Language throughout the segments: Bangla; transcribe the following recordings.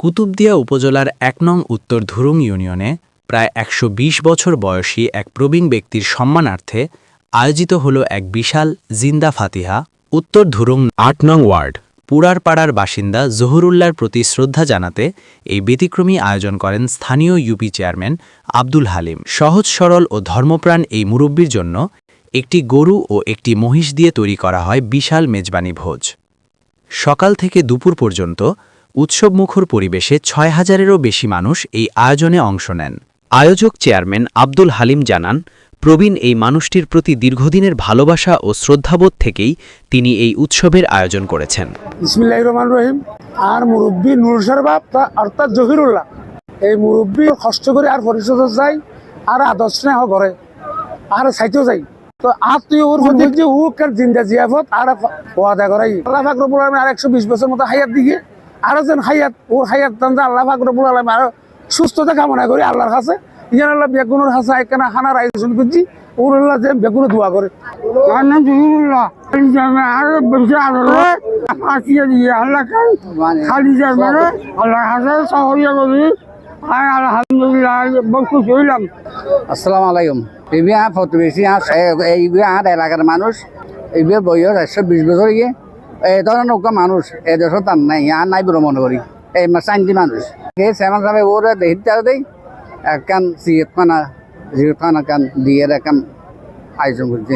কুতুবদিয়া উপজেলার ১ নং উত্তর ধুরুং ইউনিয়নে প্রায় ১২০ বছর বয়সী এক প্রবীণ ব্যক্তির সম্মানার্থে আয়োজিত হল এক বিশাল জিন্দা ফাতিহা। উত্তর ধুরুং ৮ নং ওয়ার্ড পুরারপাড়ার বাসিন্দা জহুরুল্লাহর প্রতি শ্রদ্ধা জানাতে এই ব্যতিক্রমী আয়োজন করেন স্থানীয় ইউপি চেয়ারম্যান আব্দুল হালিম। সহজ সরল ও ধর্মপ্রাণ এই মুরব্বির জন্য একটি গরু ও একটি মহিষ দিয়ে তৈরি করা হয় বিশাল মেজবানি ভোজ। সকাল থেকে দুপুর পর্যন্ত উৎসবমুখর পরিবেশে ৬,০০০-এরও বেশি মানুষ এই আয়োজনে অংশ নেন। আয়োজক চেয়ারম্যান আব্দুল হালিম জানান, প্রবীণ এই মানুষটির প্রতি দীর্ঘদিনের ভালোবাসা ও শ্রদ্ধাবোধ থেকেই তিনি এই উৎসবের আয়োজন করেছেন। বিসমিল্লাহির রহমানির রহিম। আর মুরব্বী নুরুল বাপ অর্থাৎ জহিরুল্লাহ, এই মুরব্বী কষ্ট করে আর পরিষদ যায় আর আদর স্নেহ করে আর সাইতেও যাই তো আত্মীয় ওর প্রতি যে হুকার জিন্দা জিয়াফত আর ওয়াদা করাই আল্লাহ পাক রব্বুল আলামিন আর ১২০ বছর মতো হায়াত দিকে আরো যেন হায়াত ওর হায়াত দান আল্লাহ পাক রব্বুল আলামিন আরো সুস্থতা কামনা করি আল্লাহর কাছে। ইয়ান আল্লাহ বেগুনের হাসা একখানা খানার আয়োজন করছি, ওর আল্লাহ যে বেগুনে দোয়া করে। আমার নাম জহিরুল্লাহ। আরো বেশি আদর ফাঁসিয়ে দিয়ে আল্লাহ খালি যায় মানে আল্লাহ হাসা সহরিয়া করি। আলহামদুলিল্লাহ বহুত খুশি হইলাম। আসসালামু আলাইকুম। প্রতিবেশী এই এলাকার মানুষ এই বয়স ১২০ বছর গিয়ে এই ধরনের নৌকা মানুষ এই দেশত তার নাই আর নাই বলে মনে করি। এই চাইন্দি মানুষ সেই সেমান সাহেব ওরা দেখতে দেয় একখান জিরতখানা কান দিয়ে একখান আয়োজন করছি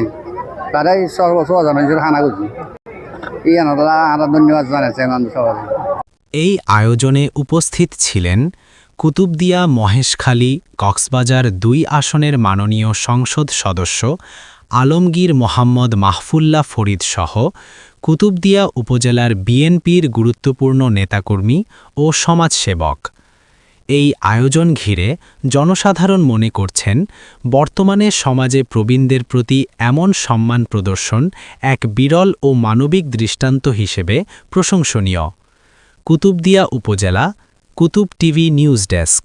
তারাই সর্বজন খানা করছি। এই আনা ধন্যবাদ জানাচ্ছে মানুষ সবাই। এই আয়োজনে উপস্থিত ছিলেন কুতুবদিয়া মহেশখালী কক্সবাজার ২ আসনের মাননীয় সংসদ সদস্য আলমগীর মোহাম্মদ মাহফুল্লাহ ফরিদ সহ কুতুবদিয়া উপজেলার বিএনপির গুরুত্বপূর্ণ নেতাকর্মী ও সমাজসেবক। এই আয়োজন ঘিরে জনসাধারণ মনে করছেন, বর্তমানে সমাজে প্রবীণদের প্রতি এমন সম্মান প্রদর্শন এক বিরল ও মানবিক দৃষ্টান্ত হিসেবে প্রশংসনীয়। কুতুবদিয়া উপজেলা, কুতুব টিভি নিউজ ডেস্ক।